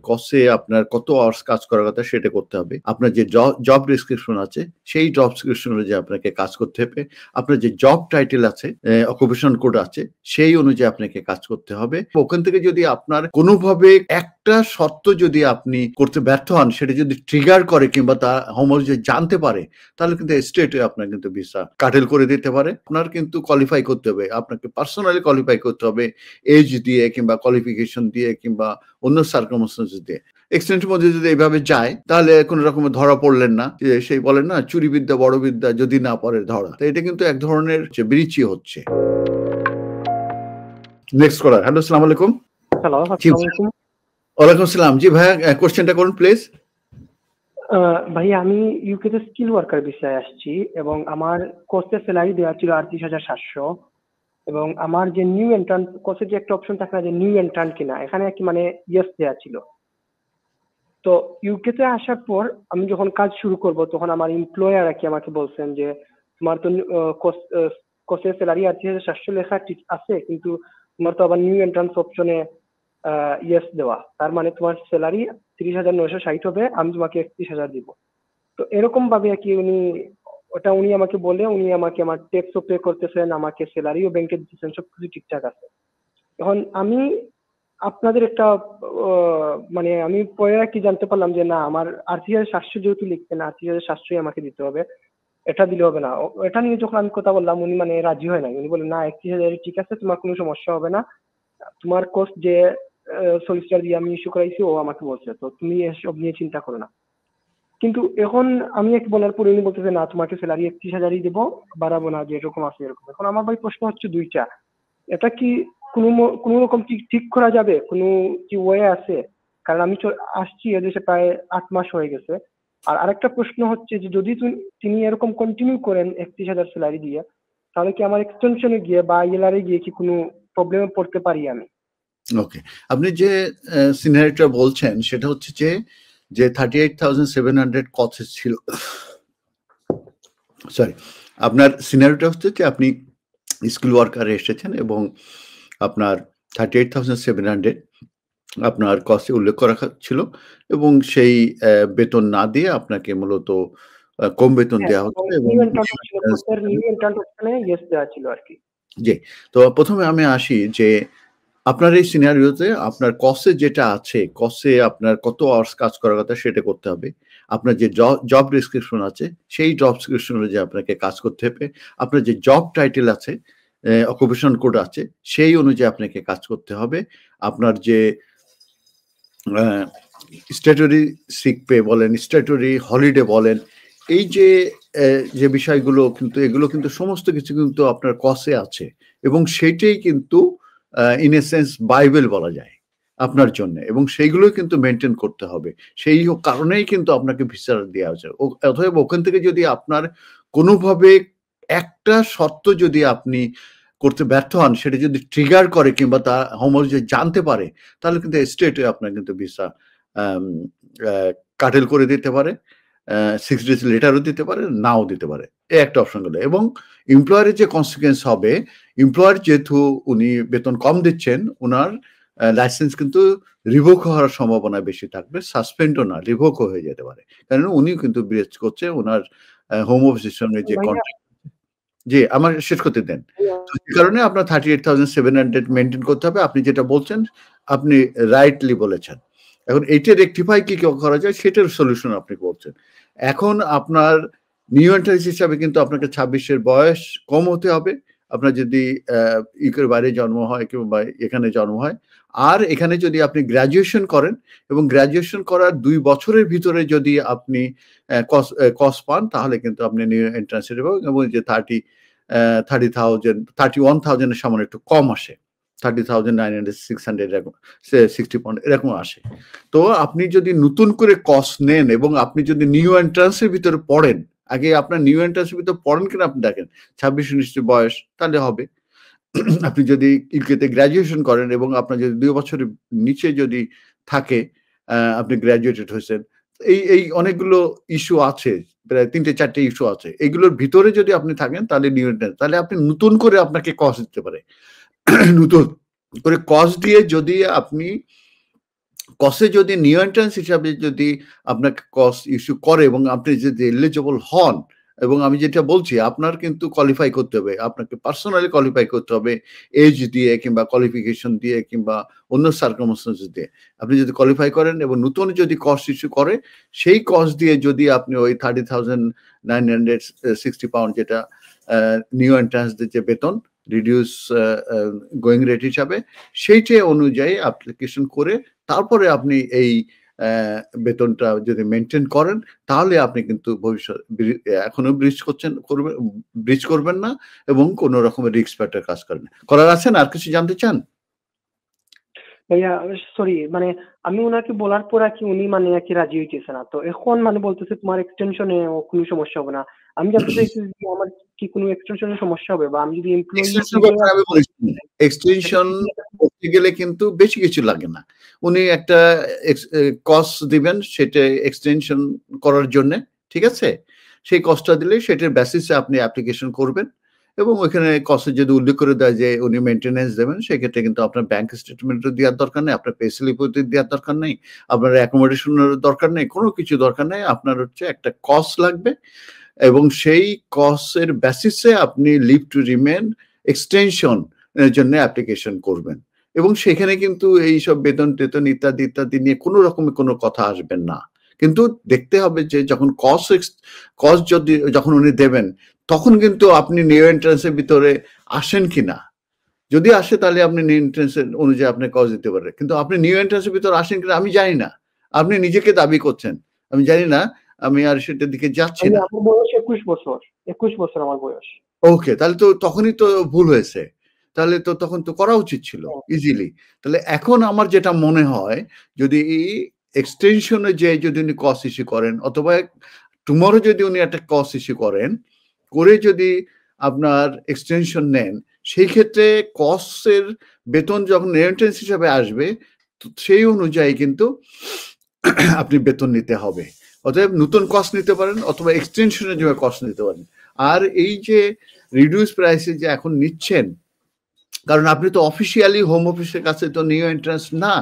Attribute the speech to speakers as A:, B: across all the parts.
A: কসে আপনার কত আওয়ার্স কাজ করার কথা সেটা করতে হবে। আপনার যে জব ডেসক্রিপশন আছে সেই জব ডেসক্রিপশন অনুযায়ী আপনাকে কাজ করতে হবে। আপনার যে জব টাইটেল আছে, অকুপেশন কোড আছে, সেই অনুযায়ী আপনাকে কাজ করতে হবে। ওখান থেকে যদি আপনার কোনোভাবে একটা শর্ত যদি আপনি করতে ব্যর্থ হন, সেটা যদি ট্রিগার করে কিংবা তা হোম অফিস জানতে পারে, তাহলে কিন্তু স্টেটে আপনার কিন্তু ভিসা কাটেল করে দিতে পারে। আপনার কিন্তু কোয়ালিফাই করতে হবে, আপনাকে পার্সোনালি কোয়ালিফাই করতে হবে এজ দিয়ে কিংবা কোয়ালিফিকেশন দিয়ে কিংবা অন্য সার্কামস্টেন্সেস দিয়ে। এক্সটেন্টের মধ্যে যদি এইভাবে যায় তাহলে কোনো রকমের ধরা পড়লেন না, যে সেই বলেন না চুরি বিদ্যা বড় বিদ্যা যদি না পড়ে ধরা। তো এটা কিন্তু এক ধরনের ব্রিচই হচ্ছে। নেক্সট কলার। হ্যালো, আসসালামু আলাইকুম।
B: হ্যালো, আসসালামু আলাইকুম।
A: ওয়ালাইকুম আসসালাম। জি ভাইয়া, কোশ্চেনটা করুন প্লিজ।
B: ভাই, আমি ইউকে তে স্কিল ওয়ার্কার বিষয়ে আসছি এবং আমার কোর্সের স্যালারি দেওয়া ছিল 38,700 এবং আমার যে নিউ এন্ট্রান্ট কোর্সের যে একটা অপশন থাকে না যে নিউ এন্ট্রান্ট কিনা, এখানে কি মানে ইয়েস দেওয়া ছিল। তো ইউকে তে আসার পর আমি যখন কাজ শুরু করব তখন আমার এমপ্লয়ার কি আমাকে বলছেন যে তোমার তো কোর্সের স্যালারি 38,700 লেখা ঠিক আছে, কিন্তু তোমার তো আবার নিউ এন্ট্রান্স অপশনে ইয়েস দেওয়া, তার মানে তোমার স্যালারি 30,960 হবে, আমি তোমাকে 31,000 দিব। তো এরকম ভাবে কি উনি আমাকে বলে উনি আমাকে আমার ট্যাক্সও পে করতেছেন, আমাকে স্যালারিও ব্যাংকে দিতেছেন, সবকিছু ঠিকঠাক আছে। এখন আমি আপনাদের একটা মানে আমি পরে কি জানতে পারলাম যে না, আমার 38,700 যেহেতু লিখছেন, 38,700 আমাকে দিতে হবে, এটা দিলে হবে না। এটা নিয়ে যখন আমি কথা বললাম উনি মানে রাজি হয় না, উনি বলেন না 31,000 ঠিক আছে, তোমার কোনো সমস্যা হবে না, তোমার কোর্স যে সলিসিটার দিয়ে আমি ইস্যু করাইছি ও আমাকে বলছে, তো তুমি এসব নিয়ে চিন্তা করো না। কিন্তু এখন আমি এক বলার পরে উনি বলতেছে না, তোমাকে স্যালারি 31,000ই দেবো, বাড়াবো না, যে এরকম আছে এরকম। এখন আমার ভাই প্রশ্ন হচ্ছে দুইটা, এটা কি কোনো রকম ঠিক করা যাবে, কোনো কি ওয়ে আছে? কারণ আমি আসছি এদেশে প্রায় 8 মাস হয়ে গেছে। আর আরেকটা প্রশ্ন হচ্ছে যে যদি তিনি এরকম কন্টিনিউ করেন 31,000 স্যালারি দিয়ে, তাহলে কি আমার এক্সটেনশনে গিয়ে বা ইএলআর গিয়ে কি কোনো প্রবলেমে পড়তে পারি আমি?
A: ওকে, আপনি যে সিনারিটা বলছেন সেটা হচ্ছে যে 38,700 কত ছিল, সরি, আপনার সিনারিটা হচ্ছে যে আপনি স্কিল ওয়ার্কারে এসেছেন এবং আপনার 38,700 আপনার কস্টে উল্লেখ করা ছিল এবং সেই বেতন না দিয়ে আপনাকে মূলত কম বেতন দেওয়া হচ্ছে এবং জি। তো প্রথমে আমি আসি যে আপনার এই সিনারিওতে আপনার কসে যেটা আছে, কসে আপনার কত আওয়ার্স কাজ করার কথা সেটা করতে হবে। আপনার যে জব ডেসক্রিপশন আছে সেই জব ডেসক্রিপশন অনুযায়ী আপনাকে কাজ করতে হবে। আপনার যে জব টাইটেল আছে, অকুপেশন কোড আছে, সেই অনুযায়ী আপনাকে কাজ করতে হবে। আপনার যে স্ট্যাটুটরি সিক পে বলেন, স্ট্যাটুটরি হলিডে বলেন, এই যে বিষয়গুলো কিন্তু এগুলো কিন্তু সমস্ত কিছু কিন্তু আপনার কসে আছে এবং সেইটাই কিন্তু ইন এ সেন্স বাইবেল বলা যায় আপনার জন্য, এবং সেইগুলোই কিন্তু মেনটেন করতে হবে। সেই কারণেই কিন্তু আপনাকে ভিসা দেওয়া হয়েছে। অতএব ওখান থেকে যদি আপনার কোনোভাবে একটা শর্ত যদি আপনি করতে ব্যর্থ হন, সেটা যদি ট্রিগার করে কিংবা তা হোম অফিস জানতে পারে, তাহলে কিন্তু স্টেটে আপনার কিন্তু ভিসা কাটেল করে দিতে পারে, 6 ডেজ লেটারও দিতে পারে, নাও দিতে পারে। এই একটা অপশন গেল। এবং এমপ্লয়ারের যে কনসিকুয়েন্স হবে, এমপ্লয়ার যেহেতু উনি বেতন কম দিচ্ছেন, ওনার লাইসেন্স কিন্তু রিভোক হওয়ার সম্ভাবনা বেশি থাকবে, সাসপেন্ডও না, রিভোকও হয়ে যেতে পারে, কারণ উনিও কিন্তু ব্রেচ করছে ওনার হোম অফিসের সঙ্গে যে কন্ট্রাক্ট। জি, আমার শেষ করতে দেন। তো এই কারণে আপনার 38,700 মেনটেন করতে হবে। আপনি যেটা বলছেন আপনি রাইটলি বলেছেন। এখন এইটা রেকটিফাই কি করা যায় সেটার সলিউশন আপনি বলছেন। এখন আপনার নিউ এন্ট্রান্স হিসাবে কিন্তু আপনাকে 26 বয়স কম হতে হবে। আপনার যদি ইউকের বাইরে জন্ম হয় কিংবা এখানে জন্ম হয়, আর এখানে যদি আপনি গ্র্যাজুয়েশন করেন এবং গ্র্যাজুয়েশন করার 2 বছরের ভিতরে যদি আপনি কস পান, তাহলে কিন্তু আপনি নিউ এন্ট্রান্স এবং যে 31,000 এর সামান্য একটু কম আসে, 30,900 600 এরকম 60 পাউন্ড এরকম আসে। তো আপনি যদি নতুন করে কস নেন এবং আপনি যদি নিউ এন্ট্রান্সের ভিতরে পড়েন, আগে আপনার নিউ এন্ট্রান্সের ভিতরে পড়েন কিনা আপনি দেখেন, 26-29 বয়স, তাহলে হবে। আপনি যদি ইউকেতে গ্র্যাজুয়েশন করেন এবং আপনার যদি 2 বছরের নিচে যদি থাকে, আপনি গ্র্যাজুয়েটেড হয়েছেন, এই অনেকগুলো ইস্যু আছে, প্রায় 3-4টে ইস্যু আছে। এগুলোর ভিতরে যদি আপনি থাকেন তাহলে নিউ এন্ট্রান্স, তাহলে আপনি নতুন করে আপনাকে কস দিতে পারে। নতুন করে কস দিয়ে যদি আপনি কসে যদি নিউ এন্ট্রান্স হিসাবে যদি আপনাকে কস ইস্যু করে এবং আপনি যদি এলিজিবল হন, এবং আমি যেটা বলছি আপনার কিন্তু কোয়ালিফাই করতে হবে, আপনাকে পার্সোনালি কোয়ালিফাই করতে হবে এজ দিয়ে কিংবা কোয়ালিফিকেশন দিয়ে কিংবা অন্য সার্কামস্টেন্সেস দিয়ে। আপনি যদি কোয়ালিফাই করেন এবং নতুন যদি কস্ট ইস্যু করে, সেই কস্ট দিয়ে যদি আপনি ওই 30,960 পাউন্ড যেটা নিউ এন্ট্রান্সদের যে বেতন রিডিউস গোয়িং রেট হিসাবে, সেইটা অনুযায়ী অ্যাপ্লিকেশন করে তারপরে আপনি এই বেতনটা যদি মেনটেন করেন, তাহলে আপনি কিন্তু ভবিষ্যৎ এখনো ব্রিজ করবেন না এবং কোনো রকমের রিস্ক ফ্যাক্টর কাজ করার আছেন। আর কিছু জানতে চান?
B: ভাইয়া সরি, মানে আমি ওনাকে বলার পর আর কি উনি মানে আর কি রাজি হইতেছে না, তো এখন মানে বলতেছে তোমার এক্সটেনশনে কোনো সমস্যা হবে না। আমি জানতে চাইছি যে আমার কি কোনো এক্সটেনশনের সমস্যা হবে, বা আমি যদি
A: এক্সটেনশন করতে গেলে কিন্তু বেশি কিছু লাগে না। উনি একটা কস্ট দিবেন সেটা এক্সটেনশন করার জন্য, ঠিক আছে? সেই কস্টটা দিলে সেটার বেসিসে আপনি অ্যাপ্লিকেশন করবেন এবং ওইখানে কস্টে যদি উল্লেখ করে দেয় যে উনি মেনটেন্যান্স দেবেন, সেক্ষেত্রে কিন্তু আপনার ব্যাংক স্টেটমেন্টও দেওয়ার দরকার নেই, আপনার পে স্লিপও দেওয়ার দরকার নেই, আপনার অ্যাকোমোডেশনের দরকার নেই, কোনো কিছু দরকার নেই। আপনার হচ্ছে একটা কস্ট লাগবে এবং সেই কস্টের বেসিসে আপনি লিভ টু রিমেন এক্সটেনশন এর জন্য অ্যাপ্লিকেশন করবেন এবং সেখানে কিন্তু এইসব বেতন টেতন ইত্যাদি ইত্যাদি নিয়ে কোনো রকমের কোনো কথা আসবেন না। কিন্তু দেখতে হবে যে যখন কস্ট যখন উনি দেবেন, তখন কিন্তু আপনি নিউ এন্ট্রান্সের ভিতরে আসেন কিনা। যদি আসে তাহলে আপনি নিউ এন্ট্রান্সের অনুযায়ী আপনি কস্ট দিতে পারেন, কিন্তু আপনি নিউ এন্ট্রান্সের ভিতরে আসেন কিনা আমি জানি না। আপনি নিজেকে দাবি করছেন, আমি জানি না, আমি আর সেটার দিকে যাচ্ছি না।
B: আমার বয়স 21 বছর আমার বয়স।
A: ওকে, তাহলে তো তখনই তো ভুল হয়েছে, তাহলে তো তখন তো করা উচিত ছিল ইজিলি। তাহলে এখন আমার যেটা মনে হয়, যদি এক্সটেনশনে যে যদি উনি কস্ট ইস্যু করেন, অথবা টুমরো যদি উনি একটা কস্ট ইস্যু করেন করে যদি আপনার এক্সটেনশন নেন, সেই ক্ষেত্রে কস্টের বেতন যখন রেমিটেন্স হিসাবে আসবে সেই অনুযায়ী কিন্তু আপনি বেতন নিতে হবে। অতএব নতুন কস্ট নিতে পারেন অথবা এক্সটেনশনের জন্য কস্ট নিতে পারেন। আর এই যে রিডিউস প্রাইসে যে এখন নিচ্ছেন, কারণ আপনি তো অফিসিয়ালি হোম অফিসের কাছে তো নিউ এন্ট্রান্স না,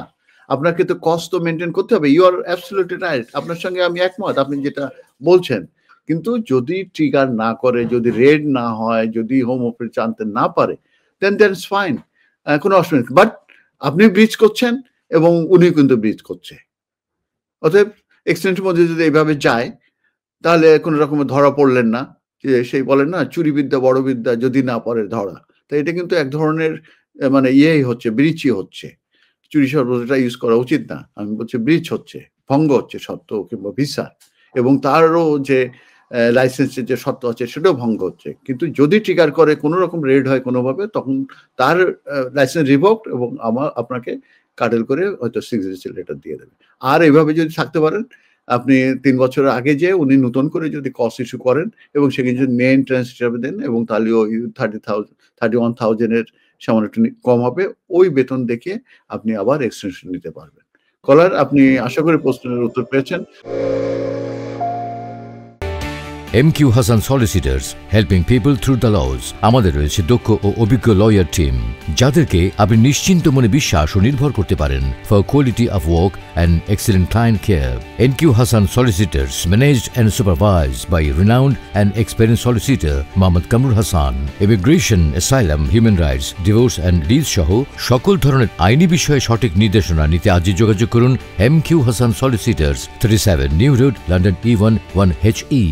A: আপনাকে তো কস্ট তো মেনটেন করতে হবে। ইউ আর অ্যাবসলিউটলি রাইট, আপনার সঙ্গে আমি একমত আপনি যেটা বলছেন। কিন্তু যদি ট্রিগার না করে, যদি রেড না হয়, যদি হোম অফিস জানতে না পারে, দেন দ্যাটস ফাইন, কোনো অসুবিধা নেই। বাট আপনি ব্রিজ করছেন এবং উনি কিন্তু ব্রিজ করছে। অতএব এক্সটেন্টের মধ্যে যদি এইভাবে যায়, তাহলে কোনো রকমের ধরা পড়লেন না, যে সেই বলেন না চুরি বিদ্যা বড় বিদ্যা যদি না পড়ে ধরা। তো এটা কিন্তু এক ধরনের মানে ইয়েই হচ্ছে, ব্রিচই হচ্ছে। চুরি শব্দটা ইউজ করা উচিত না, আমি বলছি ব্রিচ হচ্ছে, ভঙ্গ হচ্ছে সত্ত্ব কিংবা ভিসা, এবং তারও যে লাইসেন্সের যে সত্ত্ব আছে সেটাও ভঙ্গ হচ্ছে। কিন্তু যদি ট্রিগার করে কোনো রকম রেড হয় কোনোভাবে, তখন তার লাইসেন্স রিভোকড এবং আপনাকে কাটেল করে হয়তো 6 লেটার দিয়ে দেবে। আর এইভাবে যদি থাকতে পারেন, আপনি 3 বছর আগে যে উনি নতুন করে যদি কস্ট ইস্যু করেন এবং সেখানে যদি মেইন ট্রান্স হিসাবে দেন, এবং তাহলে ওই 31,000 এর সামান্য একটু কম হবে, ওই বেতন দেখে আপনি আবার এক্সটেনশন নিতে পারবেন। কলার, আপনি আশা করি প্রশ্নের উত্তর পেয়েছেন।
C: MQ Hassan Solicitors, helping people through the laws. আমাদের রয়েছে দক্ষ ও অভিজ্ঞ লয়ার টিম, যাদেরকে আপনি নিশ্চিন্ত মনে বিশ্বাস ও নির্ভর করতে পারেন for quality of work and excellent client care. MQ Hassan Solicitors, managed and supervised by renowned and experienced solicitor Mohammad Kamrul Hassan. Immigration, asylum, human rights, divorce and lease সহ সকল ধরনের আইনি বিষয়ে সঠিক নির্দেশনা নিতে আজই যোগাযোগ করুন MQ Hassan Solicitors, 37 New Road, London E1 1HE.